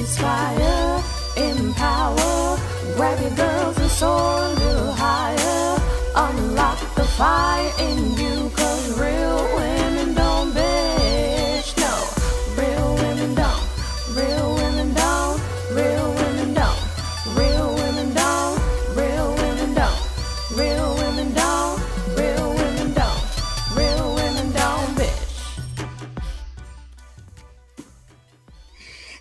inspire, empower, grab your girls and soar a little higher, unlock the fire in you, cause real women don't bitch, no, real women don't, real women don't, real women don't, real women don't, real women don't, real women don't, real women don't, real women don't bitch.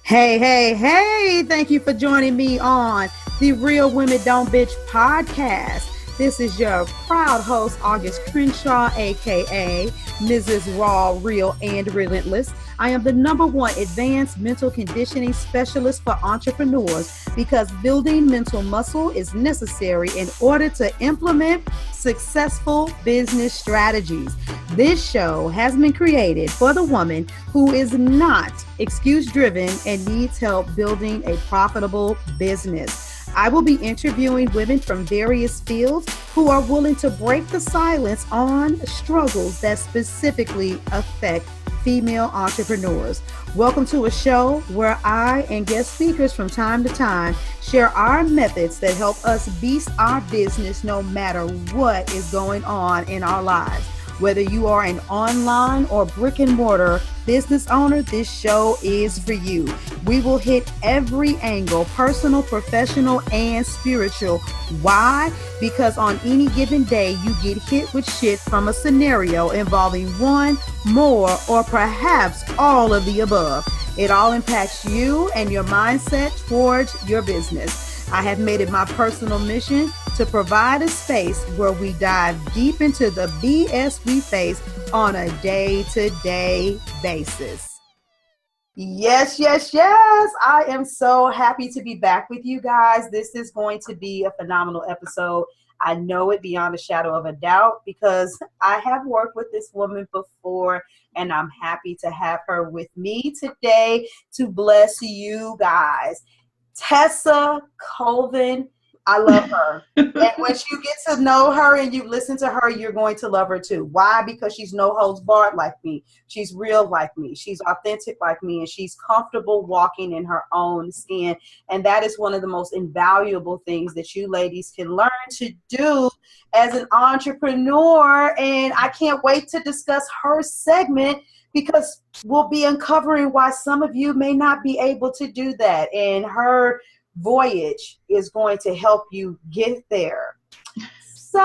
Hey, thank you for joining me on the Real Women Don't Bitch podcast. This is your proud host, Auguste Crenshaw, aka Mrs. Raw, Real, and Relentless. I am the #1 advanced mental conditioning specialist for entrepreneurs because building mental muscle is necessary in order to implement successful business strategies. This show has been created for the woman who is not excuse-driven and needs help building a profitable business. I will be interviewing women from various fields who are willing to break the silence on struggles that specifically affect female entrepreneurs. Welcome to a show where I and guest speakers from time to time share our methods that help us beast our business no matter what is going on in our lives. Whether you are an online or brick and mortar business owner, this show is for you. We will hit every angle, personal, professional, and spiritual. Why? Because on any given day, you get hit with shit from a scenario involving one, more, or perhaps all of the above. It all impacts you and your mindset towards your business. I have made it my personal mission to provide a space where we dive deep into the BS we face on a day-to-day basis. Yes. I am so happy to be back with you guys. This is going to be a phenomenal episode. I know it beyond a shadow of a doubt because I have worked with this woman before and I'm happy to have her with me today to bless you guys. Tesa Colvin, I love her. And once you get to know her and you listen to her, you're going to love her too. Why? Because she's no holds barred like me. She's real like me. She's authentic like me. And she's comfortable walking in her own skin. And that is one of the most invaluable things that you ladies can learn to do as an entrepreneur. And I can't wait to discuss her segment because we'll be uncovering why some of you may not be able to do that. And her voyage is going to help you get there. So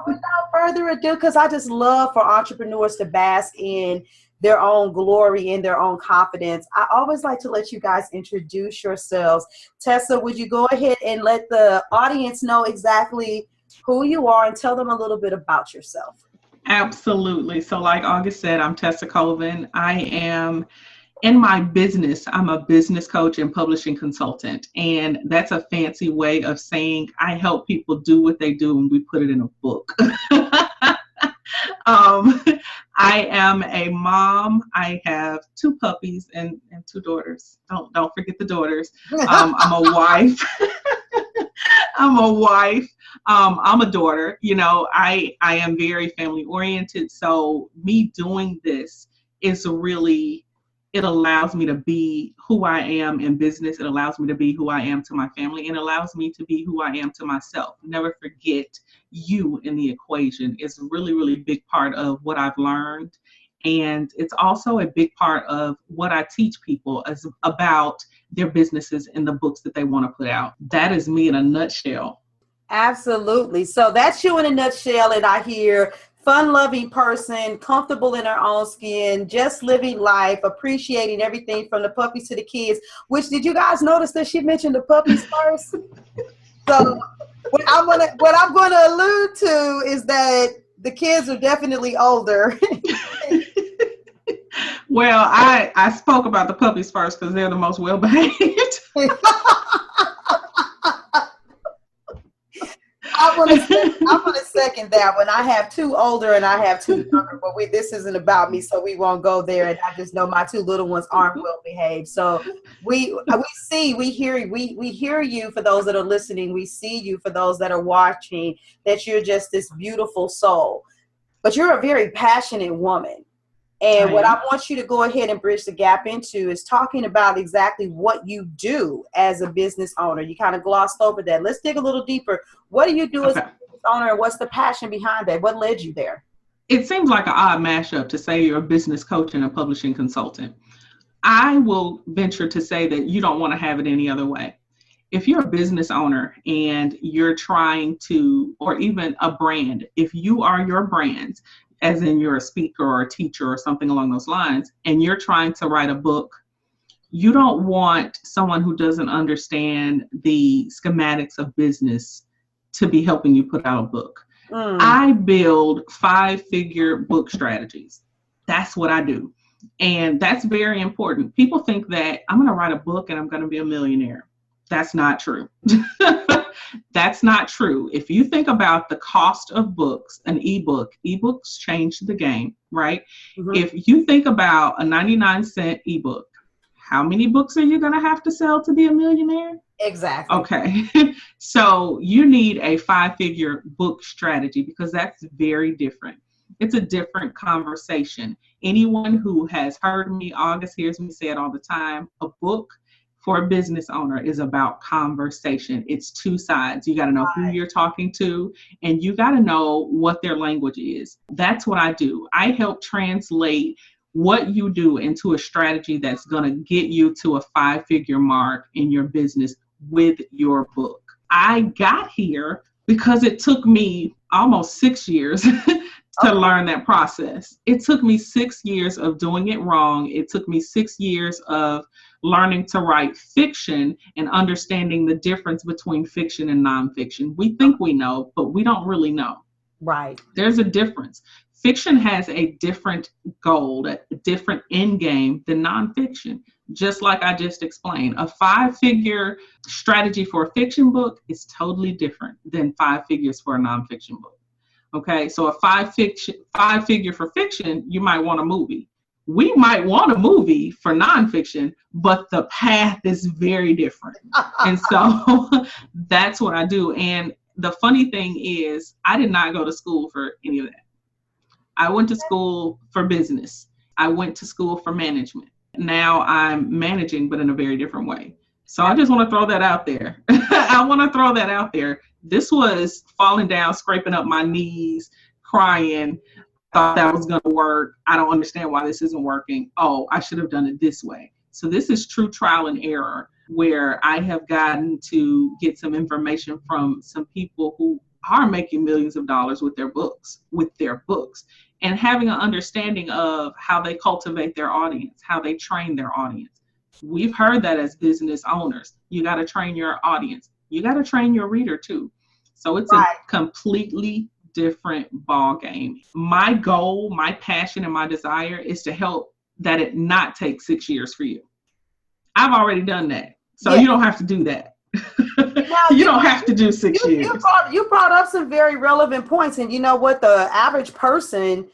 without further ado, because I just love for entrepreneurs to bask in their own glory and their own confidence, I always like to let you guys introduce yourselves. Tesa, would you go ahead and let the audience know exactly who you are and tell them a little bit about yourself? Absolutely. So like Auguste said, I'm Tesa Colvin. I am in my business. I'm a business coach and publishing consultant. And that's a fancy way of saying I help people do what they do and we put it in a book. I am a mom. I have 2 puppies and 2 daughters. Don't forget the daughters. I'm a wife. I'm a daughter. You know, I am very family oriented. So me doing this is really, it allows me to be who I am in business. It allows me to be who I am to my family, and it allows me to be who I am to myself. Never forget you in the equation. It's a really, really big part of what I've learned. And it's also a big part of what I teach people about their businesses and the books that they want to put out. That is me in a nutshell. Absolutely. So that's you in a nutshell. And I hear fun-loving person, comfortable in her own skin, just living life, appreciating everything from the puppies to the kids, which did you guys notice that she mentioned the puppies first? So what I'm going to allude to is that the kids are definitely older. Well, I spoke about the puppies first because they're the most well-behaved. I want to second that one. I have 2 older and I have 2 younger, but this isn't about me, so we won't go there. And I just know my 2 little ones aren't well behaved. So we hear you for those that are listening. We see you for those that are watching, that you're just this beautiful soul. But you're a very passionate woman. And what I want you to go ahead and bridge the gap into is talking about exactly what you do as a business owner. You kind of glossed over that. Let's dig a little deeper. What do you do as a business owner, and what's the passion behind that? What led you there? It seems like an odd mashup to say you're a business coach and a publishing consultant. I will venture to say that you don't want to have it any other way. If you're a business owner and you're trying to, or even a brand, if you are your brand, as in you're a speaker or a teacher or something along those lines, and you're trying to write a book, you don't want someone who doesn't understand the schematics of business to be helping you put out a book. I build 5-figure book strategies. That's what I do. And that's very important. People think that I'm going to write a book and I'm going to be a millionaire. That's not true. That's not true. If you think about the cost of books, an ebook, ebooks changed the game, right? If you think about a 99-cent ebook, how many books are you going to have to sell to be a millionaire? Exactly. Okay. So you need a 5-figure book strategy because that's very different. It's a different conversation. Anyone who has heard me, August hears me say it all the time, a book for a business owner is about conversation. It's two sides. You got to know who you're talking to, and you got to know what their language is. That's what I do. I help translate what you do into a strategy that's going to get you to a 5-figure mark in your business with your book. I got here because it took me almost 6 years to learn that process. It took me 6 years of doing it wrong. It took me 6 years of learning to write fiction and understanding the difference between fiction and nonfiction. We think we know, but we don't really know. Right. There's a difference. Fiction has a different goal, a different end game than nonfiction. Just like I just explained, a 5-figure strategy for a fiction book is totally different than 5 figures for a nonfiction book. Okay, so a 5-figure for fiction, you might want a movie. We might want a movie for nonfiction, but the path is very different. And so that's what I do. And the funny thing is, I did not go to school for any of that. I went to school for business. I went to school for management. Now I'm managing, but in a very different way. So I just want to throw that out there. I want to throw that out there. This was falling down, scraping up my knees, crying. Thought that was going to work. I don't understand why this isn't working. Oh, I should have done it this way. So this is true trial and error, where I have gotten to get some information from some people who are making millions of dollars with their books, and having an understanding of how they cultivate their audience, how they train their audience. We've heard that as business owners. You got to train your audience. You got to train your reader too. So it's a completely different ball game. My goal, my passion, and my desire is to help that it not take 6 years for you. I've already done that. So you don't have to do that. You don't have to do 6 years. You brought up some very relevant points. And you know what? The average person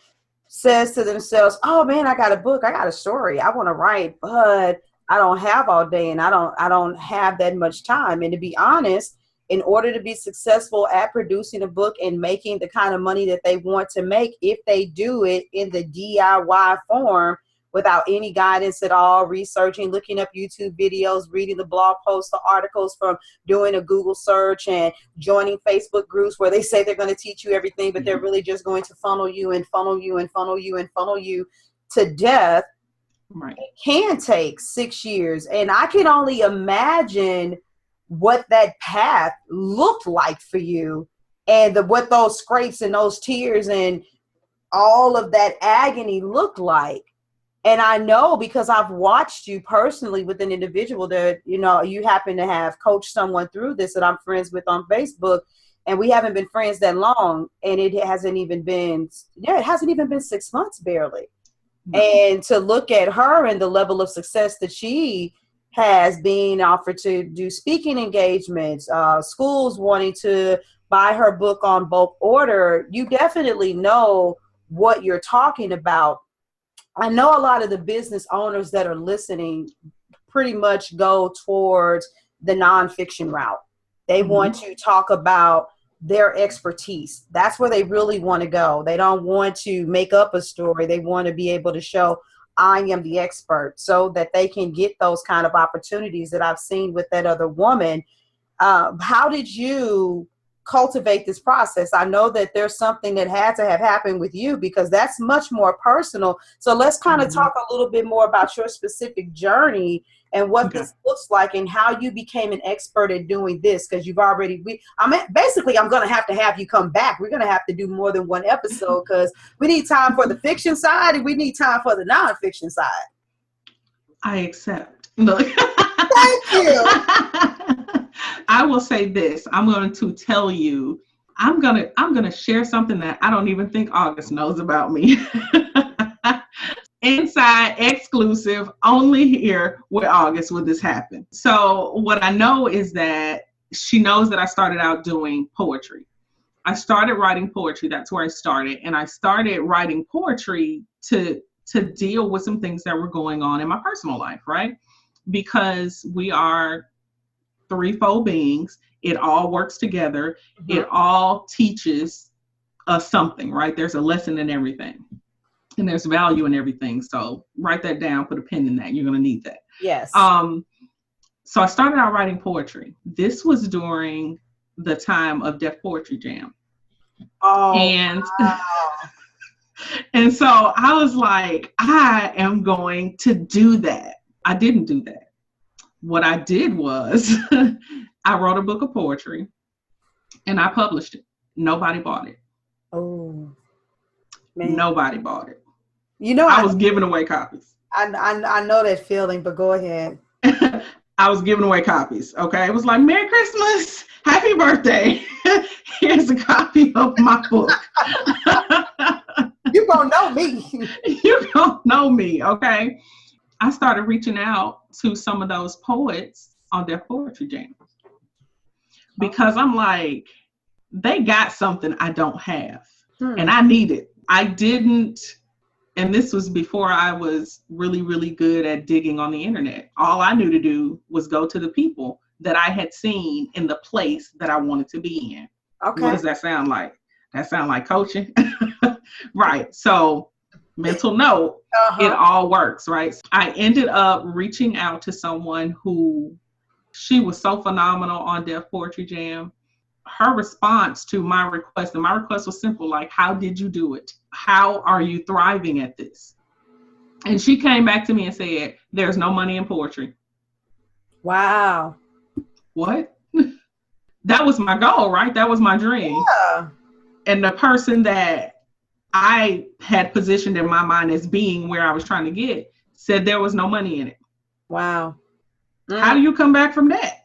says to themselves, oh man, I got a book. I got a story I want to write, but I don't have all day and I don't have that much time. And to be honest, in order to be successful at producing a book and making the kind of money that they want to make, if they do it in the DIY form without any guidance at all, researching, looking up YouTube videos, reading the blog posts, the articles from doing a Google search and joining Facebook groups where they say they're going to teach you everything, but they're really just going to funnel you and funnel you and funnel you and funnel you to death. Right. It can take 6 years. And I can only imagine what that path looked like for you and what those scrapes and those tears and all of that agony looked like. And I know because I've watched you personally with an individual that, you know, you happen to have coached someone through this that I'm friends with on Facebook, and we haven't been friends that long. And it hasn't even been 6 months barely. And to look at her and the level of success that she has, being offered to do speaking engagements, schools wanting to buy her book on bulk order, you definitely know what you're talking about. I know a lot of the business owners that are listening pretty much go towards the nonfiction route. They want to talk about their expertise. That's where they really want to go. They don't want to make up a story. They want to be able to show I am the expert so that they can get those kind of opportunities that I've seen with that other woman. How did you cultivate this process? I know that there's something that had to have happened with you because that's much more personal. So let's kind of talk a little bit more about your specific journey and what this looks like and how you became an expert at doing this. Because you've already, I'm going to have you come back. We're going to have to do more than one episode because we need time for the fiction side and we need time for the nonfiction side. I accept. Look. Thank you. I will say this. I'm going to tell you, I'm going to share something that I don't even think Auguste knows about me. Inside, exclusive, only here with Auguste would this happen. So what I know is that she knows that I started out doing poetry. I started writing poetry. That's where I started. And I started writing poetry to deal with some things that were going on in my personal life, right? Because we are threefold beings. It all works together. It all teaches us something, right? There's a lesson in everything and there's value in everything. So write that down, put a pin in that. You're going to need that. Yes. So I started out writing poetry. This was during the time of Deaf Poetry Jam. Oh, and, wow. And so I was like, I am going to do that. I didn't do that. What I did was I wrote a book of poetry and I published it. Nobody bought it. Oh, man. Nobody bought it. You know, I was giving away copies. I know that feeling, but go ahead. I was giving away copies. Okay. It was like, Merry Christmas, happy birthday. Here's a copy of my book. You gonna know me. You don't know me. Okay. I started reaching out to some of those poets on their poetry jams because I'm like, they got something I don't have and I need it. I didn't, and this was before I was really, really good at digging on the internet. All I knew to do was go to the people that I had seen in the place that I wanted to be in. Okay. What does that sound like? That sound like coaching? Right. So mental note, it all works, right? I ended up reaching out to someone who, she was so phenomenal on Deaf Poetry Jam. Her response to my request, and my request was simple, like, how did you do it? How are you thriving at this? And she came back to me and said, there's no money in poetry. Wow. What? That was my goal, right? That was my dream. Yeah. And the person that I had positioned in my mind as being where I was trying to get said there was no money in it. Wow. How do you come back from that?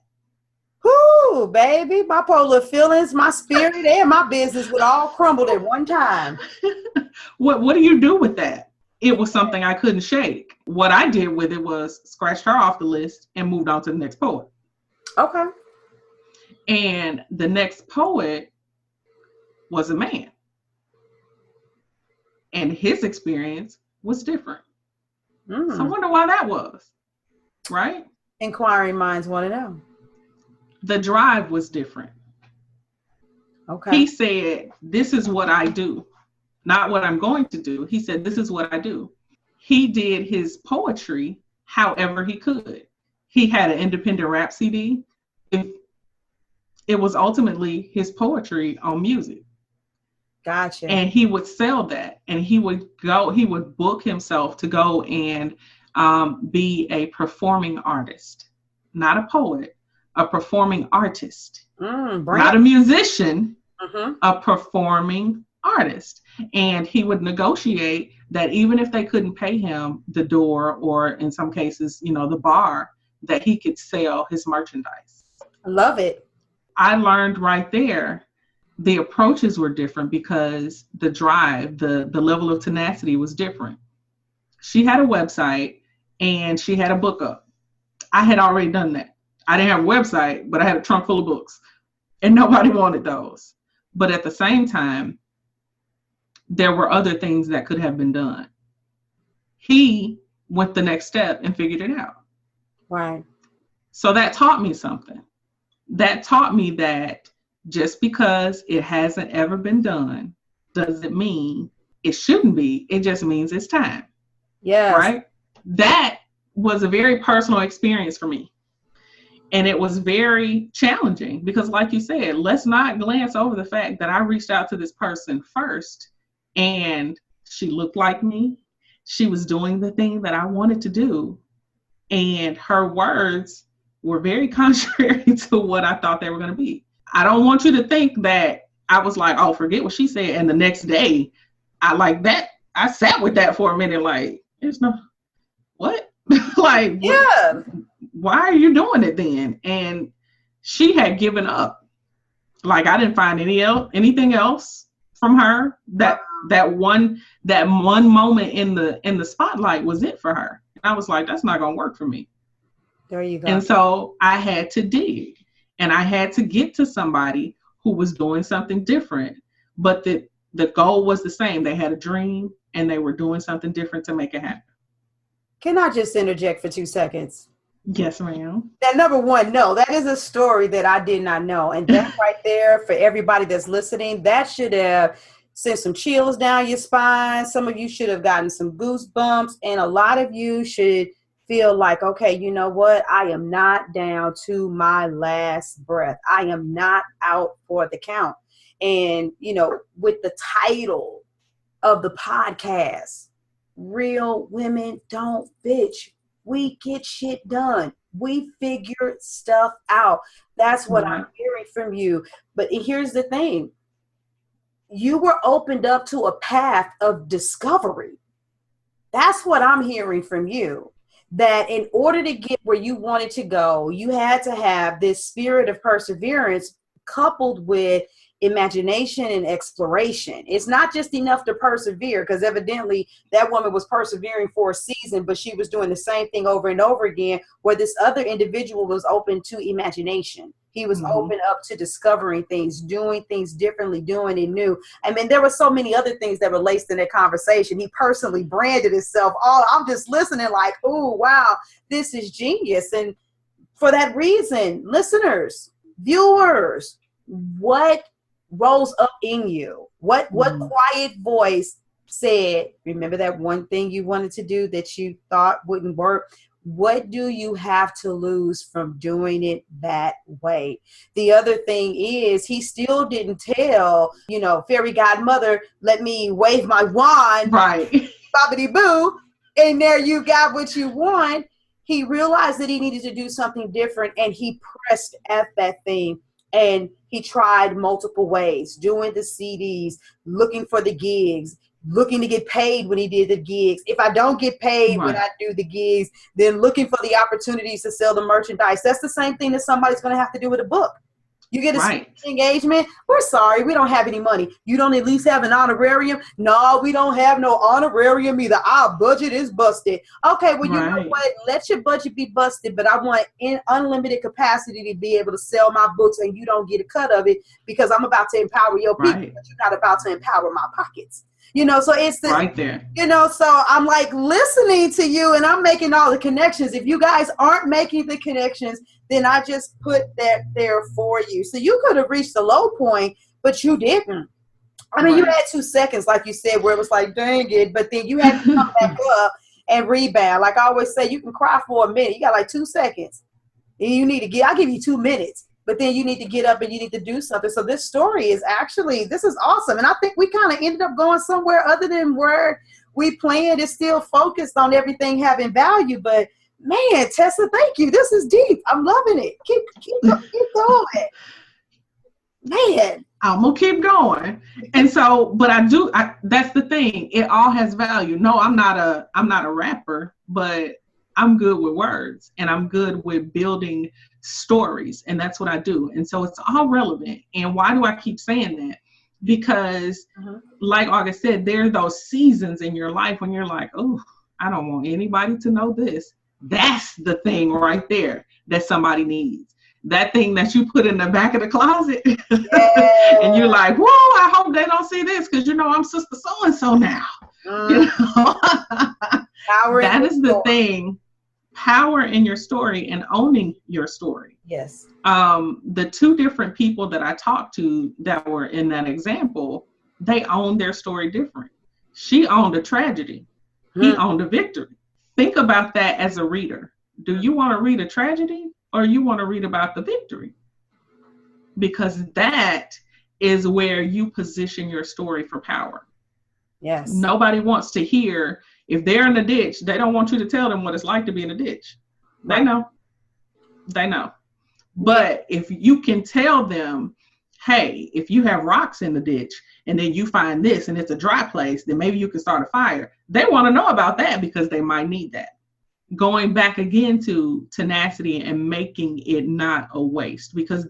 Whoo, baby, my polar feelings, my spirit, and my business would all crumble at one time. What do you do with that? It was something I couldn't shake. What I did with it was scratched her off the list and moved on to the next poet. Okay. And the next poet was a man. And his experience was different. So I wonder why that was, right? Inquiring minds want to know. The drive was different. Okay. He said, this is what I do, not what I'm going to do. He said, this is what I do. He did his poetry however he could. He had an independent rap CD. It was ultimately his poetry on music. Gotcha. And he would sell that, and he would book himself to go and be a performing artist, not a poet, a performing artist, not a musician, a performing artist. And he would negotiate that even if they couldn't pay him the door, or in some cases, the bar, that he could sell his merchandise. I love it. I learned right there the approaches were different because the drive, the level of tenacity was different. She had a website and she had a book up. I had already done that. I didn't have a website, but I had a trunk full of books and nobody wanted those. But at the same time, there were other things that could have been done. He went the next step and figured it out. Right. So that taught me something. That taught me that just because it hasn't ever been done doesn't mean it shouldn't be. It just means it's time. Yes. Right? That was a very personal experience for me. And it was very challenging because, like you said, let's not glance over the fact that I reached out to this person first and she looked like me. She was doing the thing that I wanted to do. And her words were very contrary to what I thought they were going to be. I don't want you to think that I was like, oh, forget what she said. And the next day, I sat with that for a minute, like, there's no, what? Like, yeah. Why are you doing it then? And she had given up. Like, I didn't find anything else from her. That one moment in the spotlight was it for her. And I was like, that's not gonna work for me. There you go. And so I had to dig, and I had to get to somebody who was doing something different, but the goal was the same. They had a dream and they were doing something different to make it happen. Can I just interject for 2 seconds? Yes, ma'am. That number one, no, that is a story that I did not know. And that right there, for everybody that's listening, that should have sent some chills down your spine. Some of you should have gotten some goosebumps. And a lot of you should feel like, okay, you know what? I am not down to my last breath. I am not out for the count. And, you know, with the title of the podcast, Real Women Don't Bitch. We get shit done. We figure stuff out. That's what I'm hearing from you. But here's the thing. You were opened up to a path of discovery. That's what I'm hearing from you. That in order to get where you wanted to go, you had to have this spirit of perseverance coupled with imagination and exploration. It's not just enough to persevere, because evidently that woman was persevering for a season, but she was doing the same thing over and over again, where this other individual was open to imagination. He was open up to discovering things, doing things differently, doing it new. I mean, there were so many other things that were laced in that conversation. He personally branded himself. I'm just listening like, oh, wow, this is genius. And for that reason, listeners, viewers, what rose up in you? What quiet voice said, remember that one thing you wanted to do that you thought wouldn't work? What do you have to lose from doing it that way? The other thing is, he still didn't tell, fairy godmother, let me wave my wand, right? Bobbity boo, and there you got what you want. He realized that he needed to do something different, and he pressed at that thing. And he tried multiple ways, doing the CDs, looking for the gigs, looking to get paid when he did the gigs. If I don't get paid when I do the gigs, then looking for the opportunities to sell the merchandise. That's the same thing that somebody's going to have to do with a book. You get a speaking engagement. We're sorry, we don't have any money. You don't at least have an honorarium? No, we don't have no honorarium either. Our budget is busted. Okay, well, you know what? Let your budget be busted, but I want unlimited capacity to be able to sell my books, and you don't get a cut of it because I'm about to empower your people, but you're not about to empower my pockets. So it's right there. So I'm like listening to you, and I'm making all the connections. If you guys aren't making the connections, then I just put that there for you. So you could have reached the low point, but you didn't. I mean, you had 2 seconds, like you said, where it was like, dang it, but then you had to come back up and rebound. Like I always say, you can cry for a minute. You got like 2 seconds. And you need to I'll give you 2 minutes. But then you need to get up and you need to do something. So this story is this is awesome. And I think we kind of ended up going somewhere other than where we planned. It's still focused on everything having value. But man, Tesa, thank you. This is deep. I'm loving it. Keep going. Man. I'm going to keep going. And so, but that's the thing. It all has value. No, I'm not a rapper, but I'm good with words, and I'm good with building stories, and that's what I do. And so it's all relevant. And why do I keep saying that? Because like Auguste said, there are those seasons in your life when you're like, oh, I don't want anybody to know this. That's the thing right there that somebody needs. That thing that you put in the back of the closet. And you're like, whoa, I hope they don't see this because I'm sister so-and-so now. That is the thing Power in your story and owning your story. Yes. The two different people that I talked to that were in that example, they owned their story different. She owned a tragedy. He owned a victory. Think about that as a reader. Do you want to read a tragedy or you want to read about the victory? Because that is where you position your story for power. Yes. Nobody wants to hear, if they're in a ditch, they don't want you to tell them what it's like to be in a ditch. They know. They know. But if you can tell them, hey, if you have rocks in the ditch and then you find this and it's a dry place, then maybe you can start a fire. They want to know about that because they might need that. Going back again to tenacity and making it not a waste, because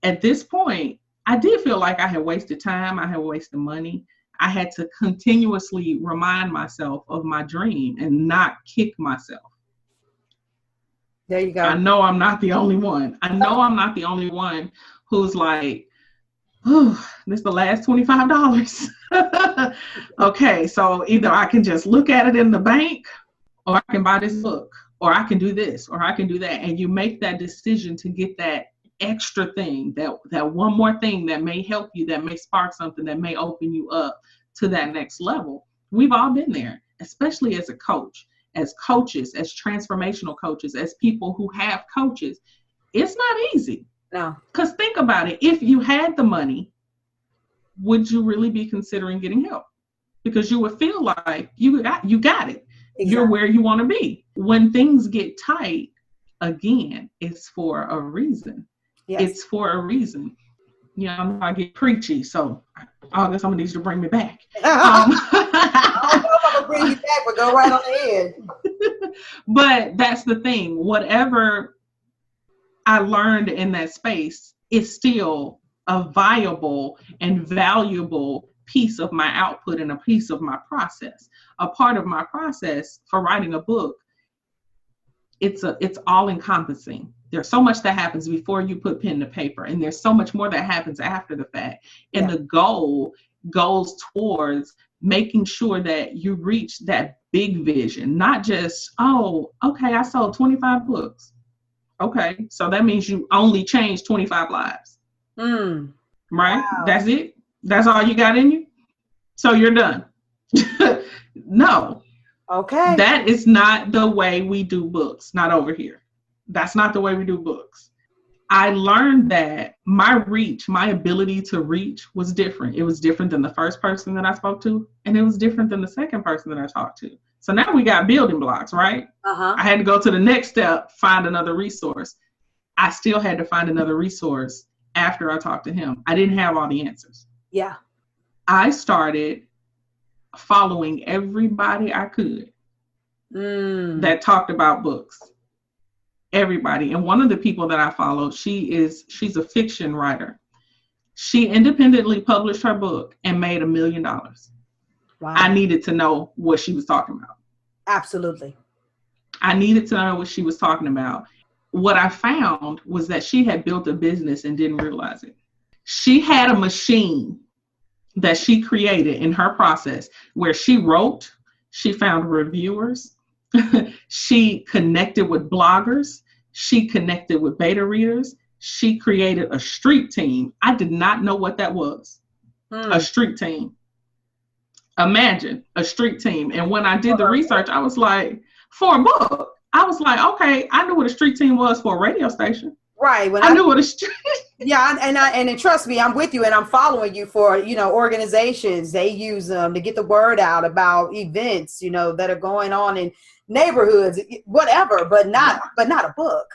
at this point, I did feel like I had wasted time. I had wasted money. I had to continuously remind myself of my dream and not kick myself. There you go. I know I'm not the only one. I know I'm not the only one who's like, oh, this is the last $25. Okay, so either I can just look at it in the bank, or I can buy this book, or I can do this, or I can do that. And you make that decision to get that extra thing, that one more thing that may help you, that may spark something, that may open you up to that next level. We've all been there, especially as a coach, as coaches, as transformational coaches, as people who have coaches. It's not easy. No. Because think about it. If you had the money, would you really be considering getting help? Because you would feel like you got it. Exactly. You're where you want to be. When things get tight, again, it's for a reason. Yes. It's for a reason. You know, I get preachy, so August, I'm gonna need you to bring me back. I don't know if I'm gonna bring you back, but go right on ahead. But that's the thing. Whatever I learned in that space is still a viable and valuable piece of my output and a piece of my process. A part of my process for writing a book, it's all encompassing. There's so much that happens before you put pen to paper, and there's so much more that happens after the fact. And the goal goes towards making sure that you reach that big vision, not just, oh, okay, I sold 25 books. Okay, so that means you only changed 25 lives. Right? Wow. That's it? That's all you got in you? So you're done. No. Okay. That is not the way we do books, not over here. That's not the way we do books. I learned that my reach, my ability to reach was different. It was different than the first person that I spoke to, and it was different than the second person that I talked to. So now we got building blocks, right? I had to go to the next step, find another resource. I still had to find another resource after I talked to him. I didn't have all the answers. Yeah. I started following everybody I could that talked about books. Everybody. And one of the people that I follow, she's a fiction writer. She independently published her book and made $1 million. Wow. I needed to know what she was talking about. Absolutely. I needed to know what she was talking about. What I found was that she had built a business and didn't realize it. She had a machine that she created in her process where she wrote, she found reviewers, she connected with bloggers, she connected with beta readers, she created a street team. I did not know what that was. A street team. Imagine a street team. And when I did the research, I was like, for a book, I was like, okay, I knew what a street team was for a radio station. Right. When I knew what a street. Yeah, and trust me, I'm with you, and I'm following you for, organizations. They use them to get the word out about events, that are going on in neighborhoods, whatever, but not a book.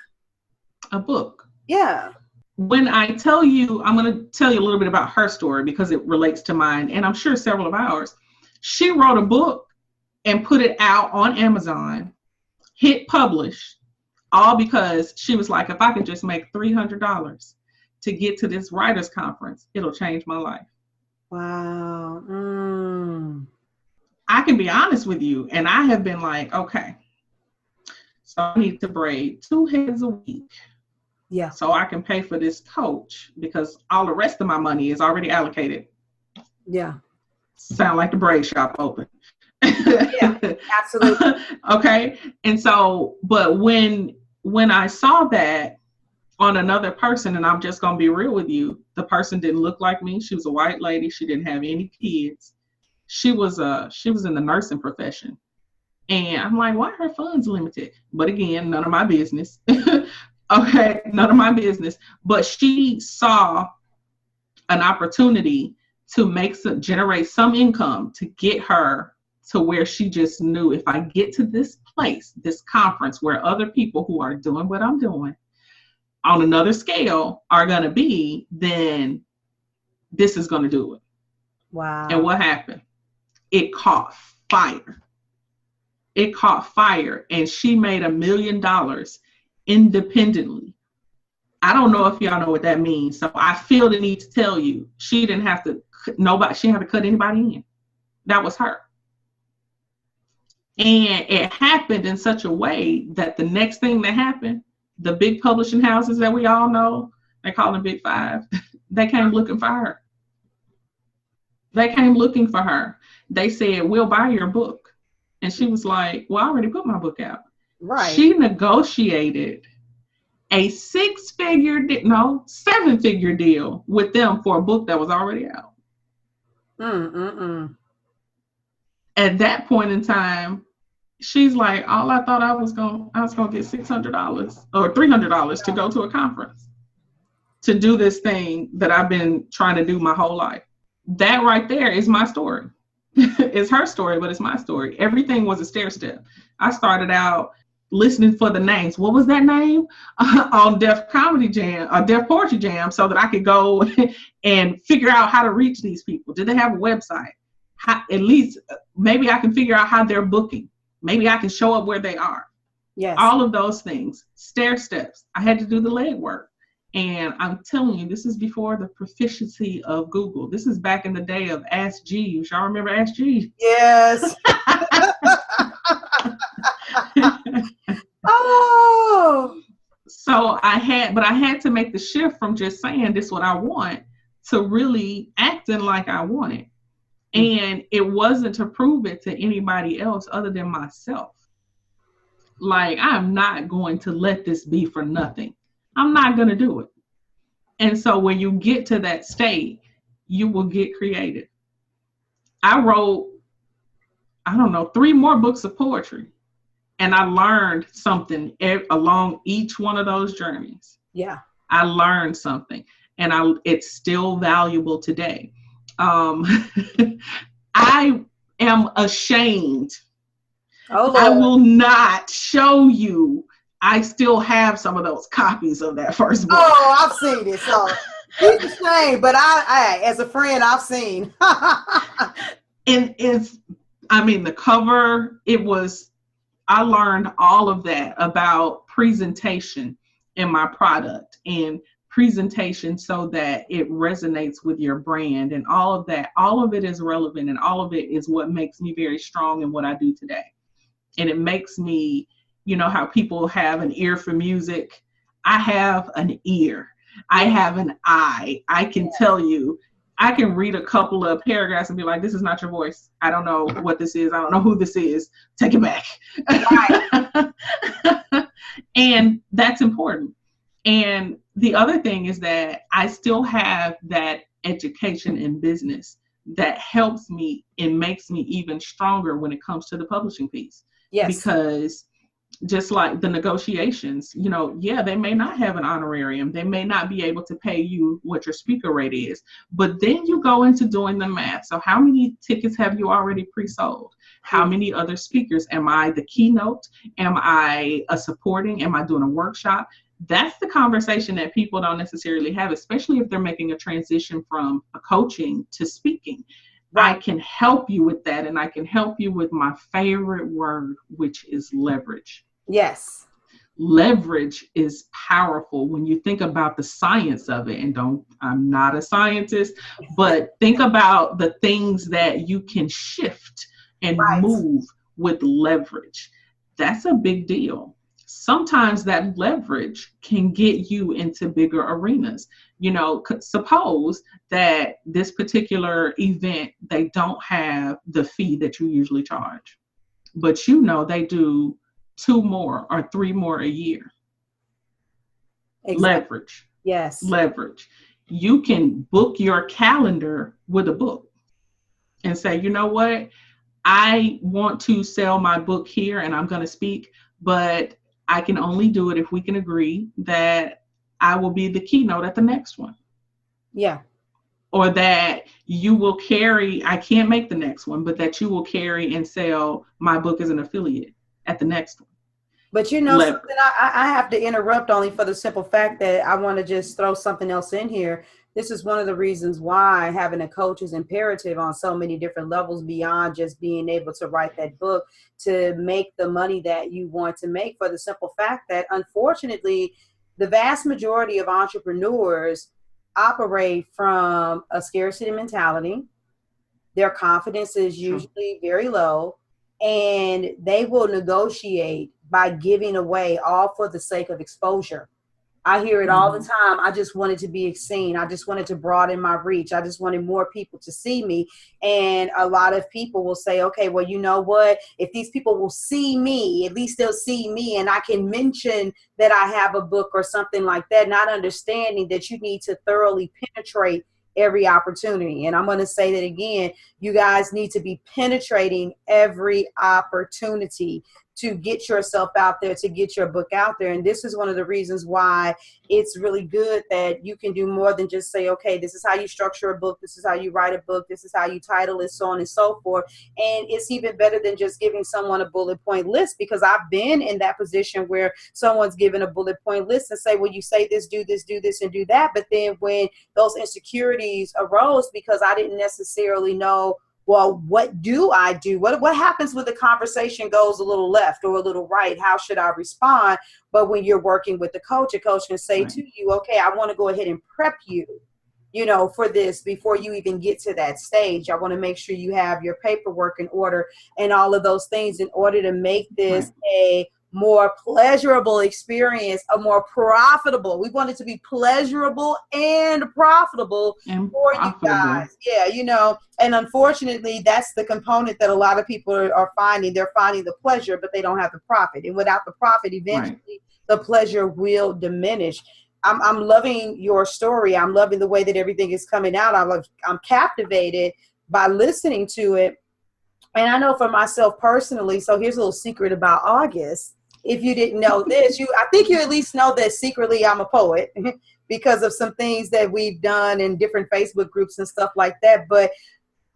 A book. Yeah. When I tell you, I'm going to tell you a little bit about her story because it relates to mine, and I'm sure several of ours. She wrote a book and put it out on Amazon, hit publish, all because she was like, if I can just make $300 to get to this writers conference, it'll change my life. Wow. I can be honest with you, and I have been like, okay, so I need to braid 2 heads a week. Yeah. So I can pay for this coach because all the rest of my money is already allocated. Yeah. Sound like the braid shop open. Yeah, absolutely. Okay. And so, but when I saw that on another person, and I'm just going to be real with you, the person didn't look like me. She was a white lady. She didn't have any kids. She was in the nursing profession. And I'm like, why are her funds limited? But again, none of my business. Okay, none of my business. But she saw an opportunity to generate some income to get her to where she just knew, if I get to this place, this conference where other people who are doing what I'm doing on another scale are going to be, then this is going to do it. Wow. And what happened? It caught fire. It caught fire, and she made $1 million independently. I don't know if y'all know what that means. So I feel the need to tell you, she didn't have to, she didn't have to cut anybody in. That was her. And it happened in such a way that the next thing that happened, the big publishing houses that we all know, they call them Big Five, they came looking for her. They came looking for her. They said, we'll buy your book. And she was like, well, I already put my book out. Right. She negotiated a 7-figure deal with them for a book that was already out. At that point in time, she's like, all I thought I was gonna get $600 or $300 to go to a conference to do this thing that I've been trying to do my whole life. That right there is my story. It's her story, but it's my story. Everything was a stair step. I started out listening for the names. What was that name? On Def Comedy Jam, or Def Poetry Jam, so that I could go and figure out how to reach these people. Did they have a website? At least maybe I can figure out how they're booking. Maybe I can show up where they are. Yes. All of those things, stair steps. I had to do the legwork. And I'm telling you, this is before the proficiency of Google. This is back in the day of Ask Jeeves. Y'all remember Ask Jeeves? Yes. Oh. So I had to make the shift from just saying this is what I want to really acting like I want it. And it wasn't to prove it to anybody else other than myself. Like, I'm not going to let this be for nothing. I'm not going to do it. And so when you get to that state, you will get creative. I wrote, 3 more books of poetry. And I learned something along each one of those journeys. Yeah. I learned something. And it's still valuable today. I am ashamed. Oh, Lord. I will not show you. I still have some of those copies of that first book. Oh, I've seen it. So it's a shame, but I as a friend, I've seen. And the cover, I learned all of that about presentation in my product and presentation so that it resonates with your brand and all of that. All of it is relevant, and all of it is what makes me very strong in what I do today. And it makes me, how people have an ear for music. I have an ear. I have an eye. I can tell you, I can read a couple of paragraphs and be like, this is not your voice. I don't know what this is. I don't know who this is. Take it back. Right. And that's important. And the other thing is that I still have that education in business that helps me and makes me even stronger when it comes to the publishing piece. Yes. Because just like the negotiations, they may not have an honorarium. They may not be able to pay you what your speaker rate is. But then you go into doing the math. So how many tickets have you already pre-sold? How many other speakers? Am I the keynote? Am I a supporting? Am I doing a workshop? That's the conversation that people don't necessarily have, especially if they're making a transition from a coaching to speaking. Right. I can help you with that, and I can help you with my favorite word, which is leverage. Yes. Leverage is powerful when you think about the science of it. And I'm not a scientist, but think about the things that you can shift and move with leverage. That's a big deal. sometimes that leverage can get you into bigger arenas. You know, suppose that this particular event, they don't have the fee that you usually charge, but you know they do 2 more or 3 more a year. Exactly. Leverage. Yes. Leverage. You can book your calendar with a book and say, you know what? I want to sell my book here and I'm going to speak, but I can only do it if we can agree that I will be the keynote at the next one. Yeah. Or that you will carry, I can't make the next one, but that you will carry and sell my book as an affiliate at the next one. But you know, something I have to interrupt only for the simple fact that I want to just throw something else in here. This is one of the reasons why having a coach is imperative on so many different levels beyond just being able to write that book to make the money that you want to make, for the simple fact that, unfortunately, the vast majority of entrepreneurs operate from a scarcity mentality. Their confidence is usually very low, and they will negotiate by giving away all for the sake of exposure. I hear it all the time. I just wanted to be seen. I just wanted to broaden my reach. I just wanted more people to see me. And a lot of people will say, okay, well, you know what? If these people will see me, at least they'll see me, and I can mention that I have a book or something like that, not understanding that you need to thoroughly penetrate every opportunity. And I'm going to say that again, you guys need to be penetrating every opportunity to get yourself out there, to get your book out there. And this is one of the reasons why it's really good that you can do more than just say, okay, this is how you structure a book, this is how you write a book, this is how you title it, so on and so forth. And it's even better than just giving someone a bullet point list, because I've been in that position where someone's given a bullet point list and say, well, you say this, and do that. But then when those insecurities arose because I didn't necessarily know, well, what do I do? What happens when the conversation goes a little left or a little right? How should I respond? But when you're working with a coach can say to you, okay, I want to go ahead and prep you, you know, for this before you even get to that stage. I want to make sure you have your paperwork in order and all of those things in order to make this a more pleasurable experience, a more profitable. We want it to be pleasurable and profitable for you guys. Yeah, you know, and unfortunately, that's the component that a lot of people are finding. They're finding the pleasure, but they don't have the profit. And without the profit, eventually the pleasure will diminish. I'm loving your story. I'm loving the way that everything is coming out. I'm captivated by listening to it. And I know for myself personally, so here's a little secret about Auguste. If you didn't know this, I think you at least know that secretly I'm a poet because of some things that we've done in different Facebook groups and stuff like that. But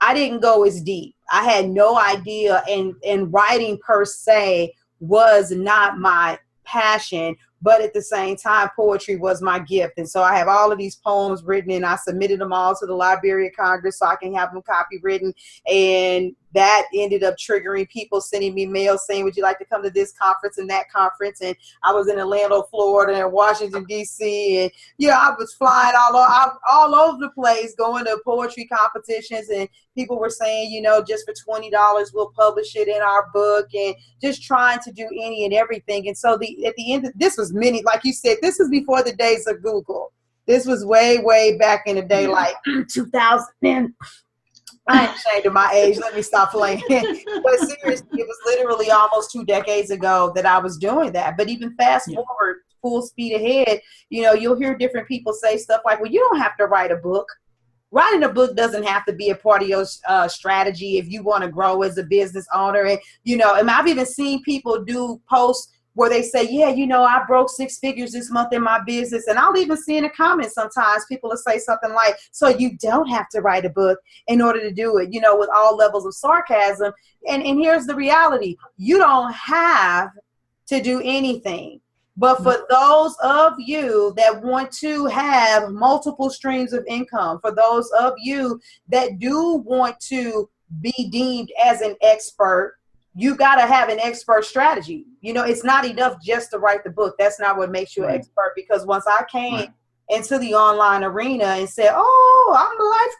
I didn't go as deep. I had no idea, and writing per se was not my passion. But at the same time, poetry was my gift. And so I have all of these poems written, and I submitted them all to the Library of Congress so I can have them copywritten. And that ended up triggering people sending me mail saying, would you like to come to this conference and that conference? And I was in Orlando, Florida, and Washington, D.C. And, you know, I was flying all over the place, going to poetry competitions. And people were saying, you know, just for $20, we'll publish it in our book, and just trying to do any and everything. And so at the end, this was many, like you said, this was before the days of Google. This was way, way back in the day, like 2000. I ain't ashamed of my age. Let me stop playing. But seriously, it was literally almost 2 decades ago that I was doing that. But even fast forward, full speed ahead, you know, you'll hear different people say stuff like, well, you don't have to write a book. Writing a book doesn't have to be a part of your strategy if you want to grow as a business owner. And, you know, and I've even seen people do posts where they say, yeah, you know, I broke 6 figures this month in my business. And I'll even see in the comments sometimes people will say something like, so you don't have to write a book in order to do it, you know, with all levels of sarcasm. And here's the reality. You don't have to do anything. But for those of you that want to have multiple streams of income, for those of you that do want to be deemed as an expert, you got to have an expert strategy. You know, it's not enough just to write the book. That's not what makes you an expert. Because once I came into the online arena and said, oh, I'm a life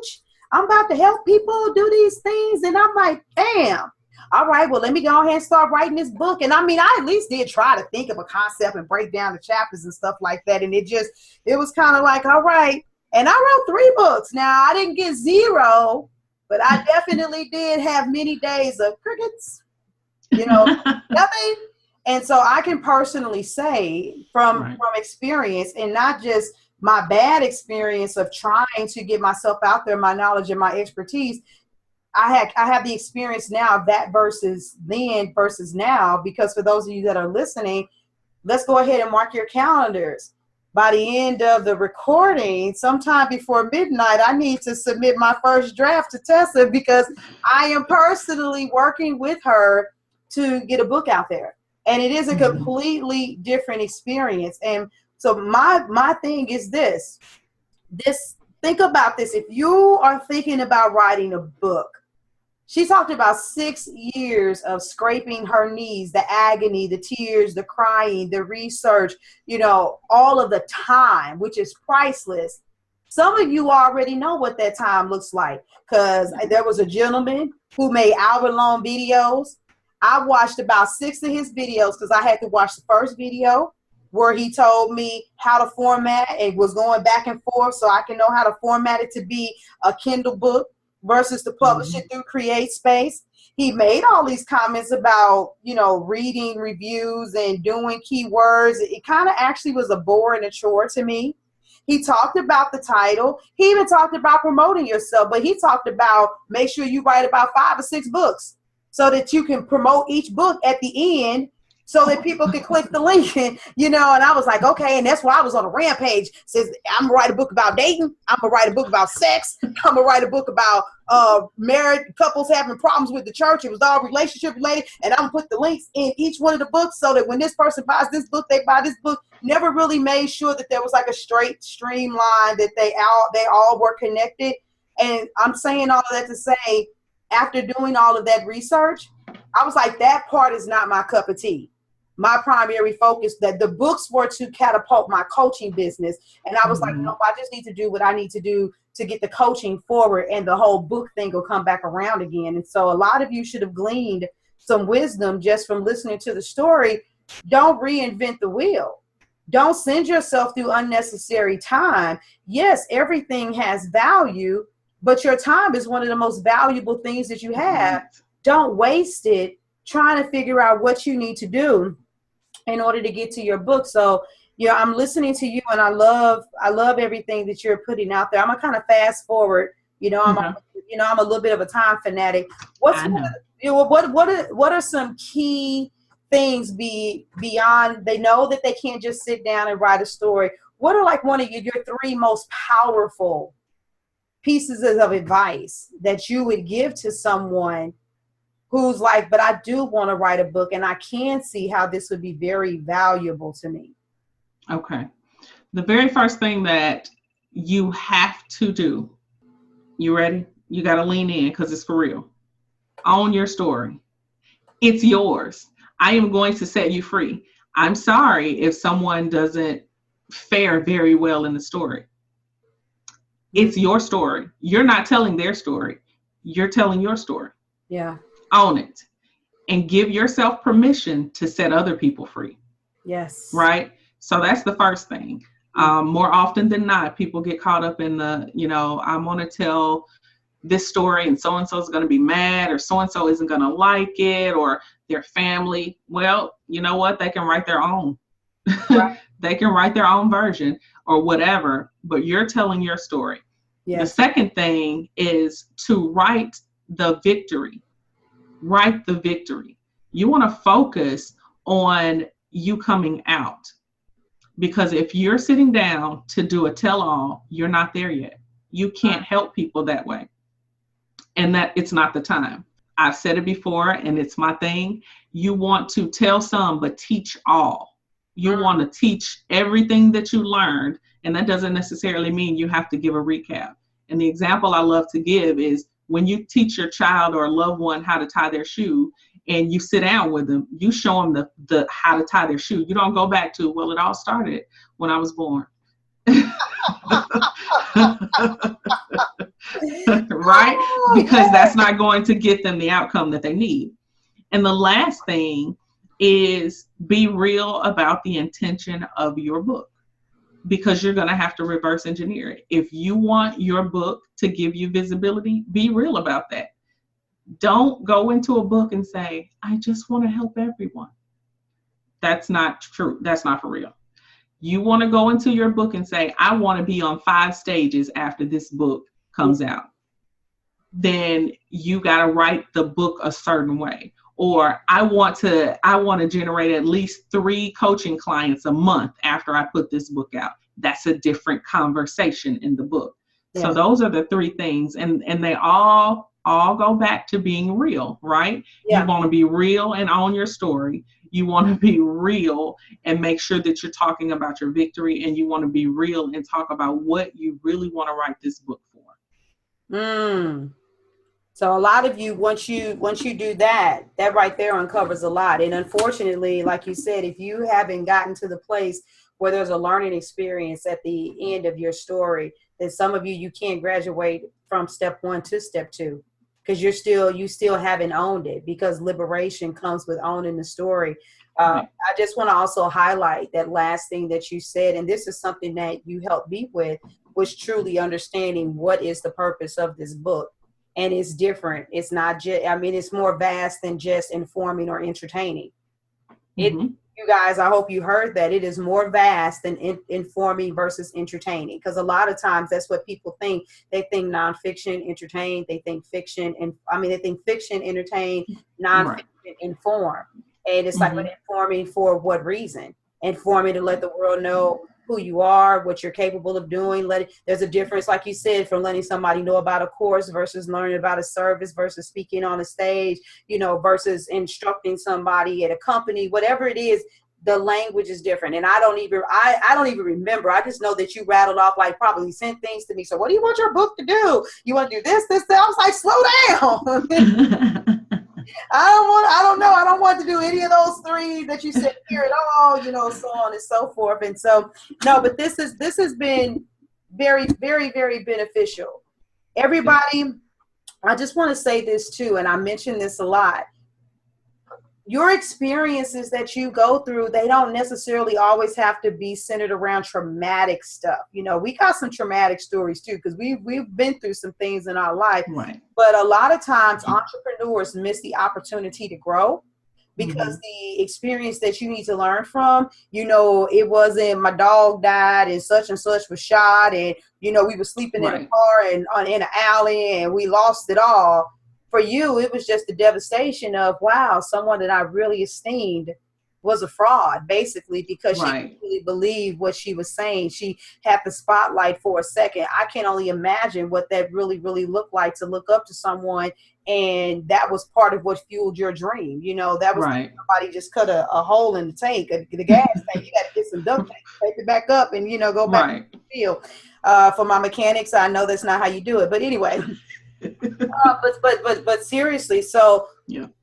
coach, I'm about to help people do these things. And I'm like, damn, all right, well, let me go ahead and start writing this book. And I mean, I at least did try to think of a concept and break down the chapters and stuff like that. And it was kind of like, all right. And I wrote 3 books. Now, I didn't get 0, but I definitely did have many days of crickets, nothing. And so I can personally say from experience, and not just my bad experience of trying to get myself out there, my knowledge and my expertise, I have the experience now of that versus then versus now, because for those of you that are listening, let's go ahead and mark your calendars. By the end of the recording, sometime before midnight, I need to submit my first draft to Tesa, because I am personally working with her to get a book out there. And it is a completely different experience. And so my thing is this, think about this. If you are thinking about writing a book, she talked about 6 years of scraping her knees, the agony, the tears, the crying, the research, all of the time, which is priceless. Some of you already know what that time looks like, because there was a gentleman who made hour-long videos. I watched about 6 of his videos, because I had to watch the first video where he told me how to format and was going back and forth so I can know how to format it to be a Kindle book versus to publish it through CreateSpace. He made all these comments about, reading reviews and doing keywords. It kind of actually was a bore and a chore to me. He talked about the title. He even talked about promoting yourself, but he talked about make sure you write about 5 or 6 books so that you can promote each book at the end, so that people can click the link, and I was like, okay. And that's why I was on a rampage. Says, I'm gonna write a book about dating. I'm gonna write a book about sex. I'm gonna write a book about married couples having problems with the church. It was all relationship related. And I'm gonna put the links in each one of the books so that when this person buys this book, they buy this book. Never really made sure that there was like a straight streamline, that they all were connected. And I'm saying all of that to say, after doing all of that research, I was like, that part is not my cup of tea. My primary focus, that the books were to catapult my coaching business. And I was like, no, I just need to do what I need to do to get the coaching forward, and the whole book thing will come back around again. And so a lot of you should have gleaned some wisdom just from listening to the story. Don't reinvent the wheel. Don't send yourself through unnecessary time. Yes, everything has value, but your time is one of the most valuable things that you have. Don't waste it trying to figure out what you need to do in order to get to your book. So, I'm listening to you, and I love everything that you're putting out there. I'm gonna kind of fast forward. I'm a little bit of a time fanatic. What are some key things beyond? They know that they can't just sit down and write a story. What are like one of your 3 most powerful pieces of advice that you would give to someone who's like, but I do want to write a book, and I can see how this would be very valuable to me? Okay. The very first thing that you have to do, you ready? You got to lean in, because it's for real. Own your story. It's yours. I am going to set you free. I'm sorry if someone doesn't fare very well in the story. It's your story. You're not telling their story. You're telling your story. Yeah. Own it, and give yourself permission to set other people free. Yes. Right. So that's the first thing. More often than not, people get caught up in the, I want to tell this story, and so is going to be mad, or so-and-so isn't going to like it, or their family. Well, you know what? They can write their own. Right. They can write their own version or whatever, but you're telling your story. Yes. The second thing is to write the victory. Write the victory. You want to focus on you coming out, because if you're sitting down to do a tell-all, you're not there yet. You can't help people that way, and that it's not the time. I've said it before, and it's my thing. You want to tell some, but teach all. You want to teach everything that you learned, and that doesn't necessarily mean you have to give a recap. And the example I love to give is, when you teach your child or a loved one how to tie their shoe, and you sit down with them, you show them the how to tie their shoe. You don't go back to, well, it all started when I was born. Right? Because that's not going to get them the outcome that they need. And the last thing is be real about the intention of your book, because you're going to have to reverse engineer it. If you want your book to give you visibility, be real about that. Don't go into a book and say, I just want to help everyone. That's not true. That's not for real. You want to go into your book and say, I want to be on 5 stages after this book comes out. Then you got to write the book a certain way. Or I want to generate at least 3 coaching clients a month after I put this book out. That's a different conversation in the book. Yeah. So those are the 3 things. And they all go back to being real, right? Yeah. You want to be real and own your story. You want to be real and make sure that you're talking about your victory, and you want to be real and talk about what you really want to write this book for. So a lot of you, once you do that right there uncovers a lot. And unfortunately, like you said, if you haven't gotten to the place where there's a learning experience at the end of your story, then some of you can't graduate from step 1 to step 2. Because you still haven't owned it, because liberation comes with owning the story. I just want to also highlight that last thing that you said, and this is something that you helped me with, was truly understanding what is the purpose of this book. And it's different. It's not just, it's more vast than just informing or entertaining. You guys, I hope you heard that. It is more vast than informing versus entertaining. Because a lot of times that's what people think. They think nonfiction, entertain. They think fiction, they think fiction, entertain, nonfiction, inform. And it's like, but informing for what reason? Informing to let the world know who you are, what you're capable of doing. There's a difference, like you said, from letting somebody know about a course versus learning about a service versus speaking on a stage, versus instructing somebody at a company, whatever it is. The language is different. And I don't even remember. I just know that you rattled off, like, probably sent things to me. So what do you want your book to do? You want to do this, that? I was like, slow down. I don't know. I don't want to do any of those 3 that you said here at all, so on and so forth. And so, no, but this has been very, very, very beneficial. Everybody, I just want to say this too, and I mention this a lot. Your experiences that you go through, they don't necessarily always have to be centered around traumatic stuff. We got some traumatic stories too, because we've been through some things in our life. Right. But a lot of times entrepreneurs miss the opportunity to grow because the experience that you need to learn from, it wasn't my dog died and such was shot, and we were sleeping in a car and in an alley and we lost it all. For you, it was just the devastation of, wow, someone that I really esteemed was a fraud, basically, because she didn't really believe what she was saying. She had the spotlight for a second. I can only imagine what that really, really looked like, to look up to someone, and that was part of what fueled your dream. That was somebody just cut a hole in the tank, the gas tank. You got to get some duct tape, take it back up, and go back to the field. For my mechanics, I know that's not how you do it, but anyway. But seriously, so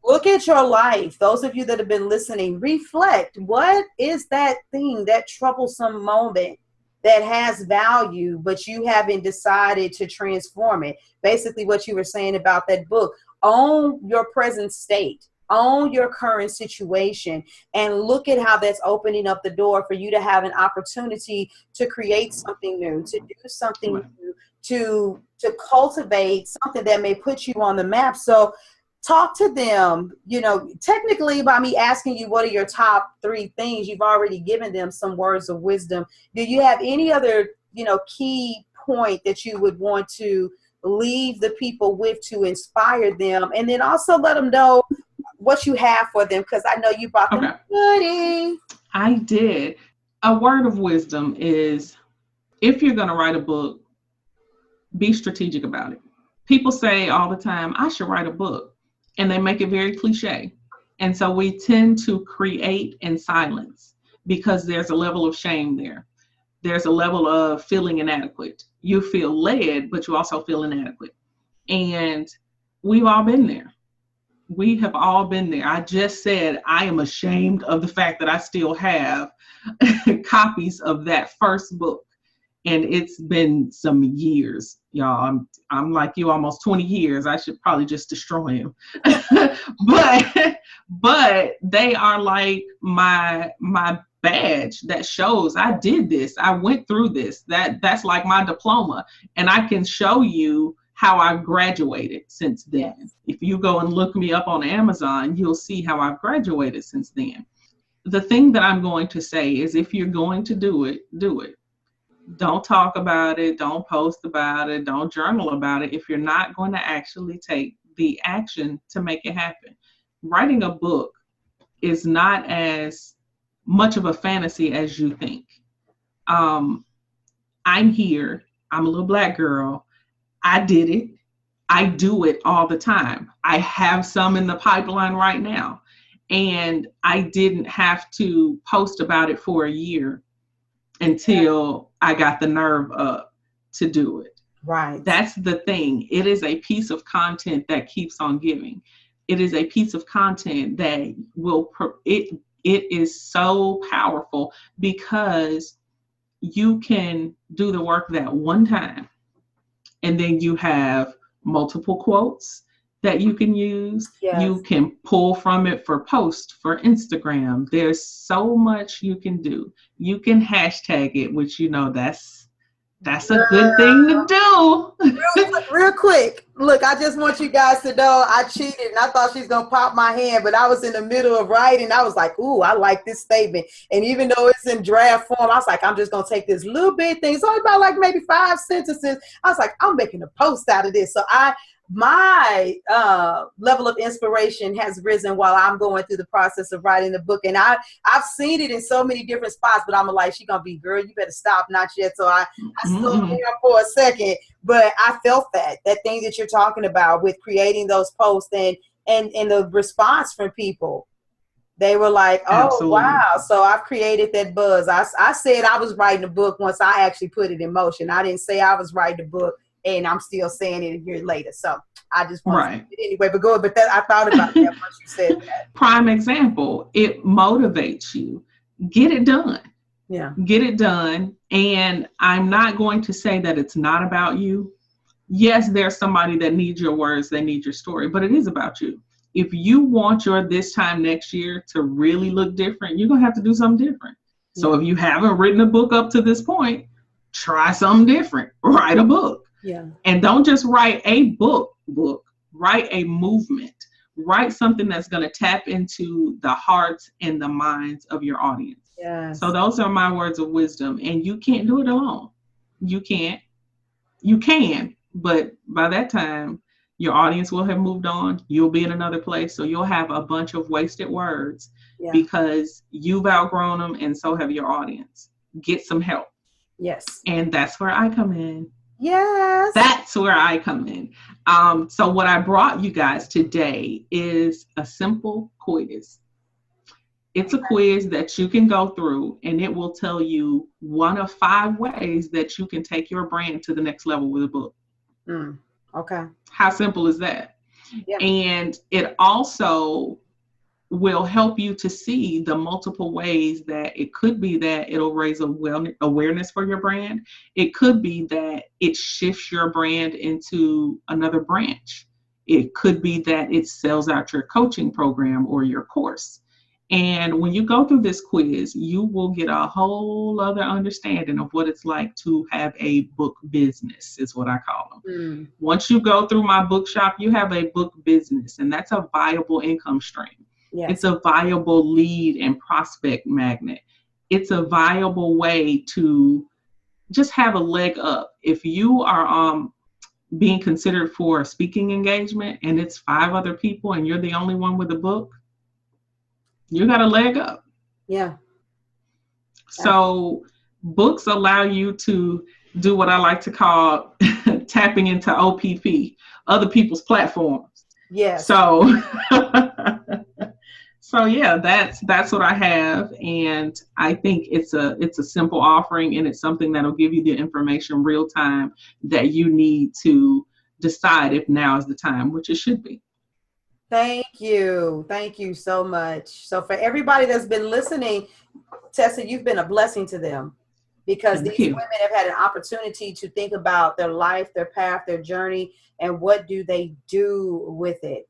look at your life. Those of you that have been listening, reflect. What is that thing, that troublesome moment that has value, but you haven't decided to transform it? Basically what you were saying about that book. Own your present state. Own your current situation, and look at how that's opening up the door for you to have an opportunity to create something new, to do something new, to cultivate something that may put you on the map. So talk to them, technically by me asking you what are your top 3 things, you've already given them some words of wisdom. Do you have any other, key point that you would want to leave the people with to inspire them? And then also let them know what you have for them, because I know you brought them goodie. I did. A word of wisdom is, if you're going to write a book, be strategic about it. People say all the time, I should write a book, and they make it very cliche. And so we tend to create in silence because there's a level of shame there. There's a level of feeling inadequate. You feel led, but you also feel inadequate. And we've all been there. We have all been there. I just said I am ashamed of the fact that I still have copies of that first book. And it's been some years Y'all, I'm like you, almost 20 years. I should probably just destroy him. but they are like my badge that shows I did this. I went through this. That's like my diploma. And I can show you how I've graduated since then. Yes. If you go and look me up on Amazon, you'll see how I've graduated since then. The thing that I'm going to say is, if you're going to do it, do it. Don't talk about it. Don't post about it. Don't journal about it if you're not going to actually take the action to make it happen. Writing a book is not as much of a fantasy as you think. I'm here. I'm a little Black girl. I did it. I do it all the time. I have some in the pipeline right now. And I didn't have to post about it for a year until I got the nerve up to do it. Right. That's the thing. It is a piece of content that keeps on giving. It is a piece of content that it is so powerful, because you can do the work that one time, and then you have multiple quotes that you can use. Yes. You can pull from it for posts, for Instagram. There's so much you can do. You can hashtag it, which, that's a good thing to do. Real quick. Look, I just want you guys to know I cheated, and I thought she's going to pop my hand, but I was in the middle of writing. I was like, ooh, I like this statement. And even though it's in draft form, I was like, I'm just going to take this little bit thing. It's only about like maybe 5 sentences. I was like, I'm making a post out of this. So my level of inspiration has risen while I'm going through the process of writing the book. And I've seen it in so many different spots, but I'm like, she gonna be, girl, you better stop, not yet. So I slowed down for a second, but I felt that thing that you're talking about with creating those posts and the response from people. They were like, oh, absolutely. Wow. So I've created that buzz. I said I was writing a book once I actually put it in motion. I didn't say I was writing a book, and I'm still saying it a year later. So I just want to say it anyway. But I thought about that once you said that. Prime example, it motivates you. Get it done. Yeah. Get it done. And I'm not going to say that it's not about you. Yes, there's somebody that needs your words, they need your story, but it is about you. If you want your this time next year to really look different, you're going to have to do something different. Yeah. So if you haven't written a book up to this point, try something different. Write a book. Yeah. And don't just write a book, write a movement, write something that's going to tap into the hearts and the minds of your audience. Yes. So those are my words of wisdom, and you can't do it alone. You can't. You can, but by that time, your audience will have moved on. You'll be in another place. So you'll have a bunch of wasted words because you've outgrown them, and so have your audience. Get some help. Yes. And that's where I come in. Yes. That's where I come in. So what I brought you guys today is a simple quiz. It's a quiz that you can go through, and it will tell you one of 5 ways that you can take your brand to the next level with a book. Okay. How simple is that? Yeah. And it also will help you to see the multiple ways that it could be that it'll raise awareness for your brand. It could be that it shifts your brand into another branch. It could be that it sells out your coaching program or your course. And when you go through this quiz, you will get a whole other understanding of what it's like to have a book business, is what I call them. Once you go through my bookshop, you have a book business, and that's a viable income stream. Yes. It's a viable lead and prospect magnet. It's a viable way to just have a leg up. If you are being considered for a speaking engagement and it's 5 other people and you're the only one with a book, you got a leg up. Yeah. So books allow you to do what I like to call tapping into OPP, other people's platforms. Yeah. So yeah, that's what I have, and I think it's a simple offering, and it's something that'll give you the information real time that you need to decide if now is the time, which it should be. Thank you so much. So for everybody that's been listening, Tessa, you've been a blessing to them. because Thank these you. women have had an opportunity to think about their life, their path, their journey, and what do they do with it.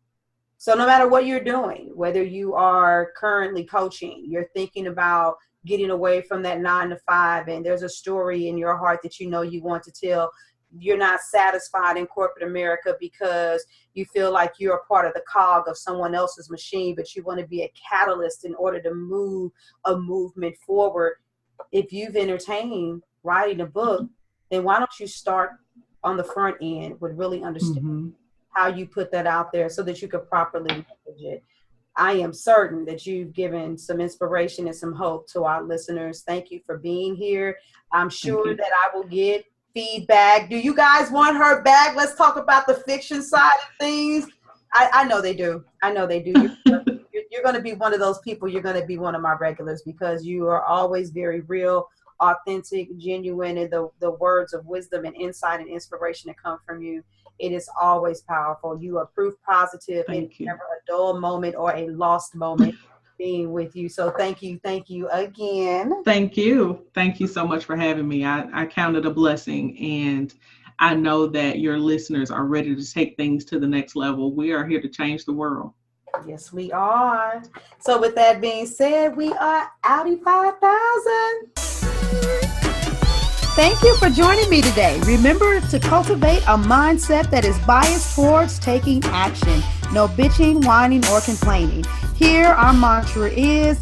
So no matter what you're doing, whether you are currently coaching, you're thinking about getting away from that 9 to 5, and there's a story in your heart that you know you want to tell. You're not satisfied in corporate America because you feel like you're a part of the cog of someone else's machine, but you want to be a catalyst in order to move a movement forward. If you've entertained writing a book, then why don't you start on the front end with really understanding how you put that out there so that you could properly manage it. I am certain that you've given some inspiration and some hope to our listeners. Thank you for being here. I'm sure that I will get feedback. Do you guys want her back? Let's talk about the fiction side of things. I know they do. I know they do. You're going to be one of those people. You're going to be one of my regulars because you are always very real, authentic, genuine, and the words of wisdom and insight and inspiration that come from you. It is always powerful. You are proof positive. It's never a dull moment or a lost moment being with you. So thank you again. Thank you so much for having me. I count it a blessing, and I know that your listeners are ready to take things to the next level. We are here to change the world. Yes, we are. So with that being said, we are Audi 5000. Thank you for joining me today. Remember to cultivate a mindset that is biased towards taking action. No bitching, whining, or complaining. Here, our mantra is,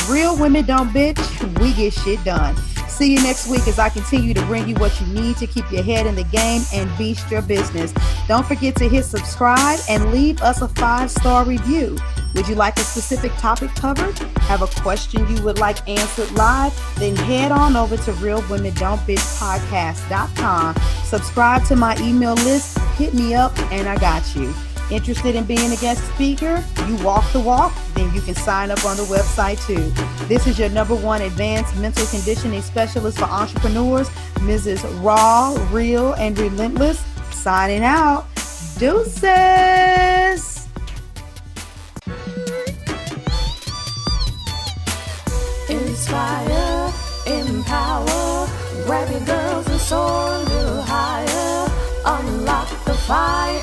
real women don't bitch, we get shit done. See you next week as I continue to bring you what you need to keep your head in the game and beast your business. Don't forget to hit subscribe and leave us a 5-star review. Would you like a specific topic covered? Have a question you would like answered live? Then head on over to realwomendon'tbitchpodcast.com. Subscribe to my email list, hit me up, and I got you. Interested in being a guest speaker? You walk the walk? Then you can sign up on the website too. This is your #1 advanced mental conditioning specialist for entrepreneurs, Mrs. Raw, Real, and Relentless. Signing out. Deuces. Inspire, empower, grab your girls and soar a little higher. Unlock the fire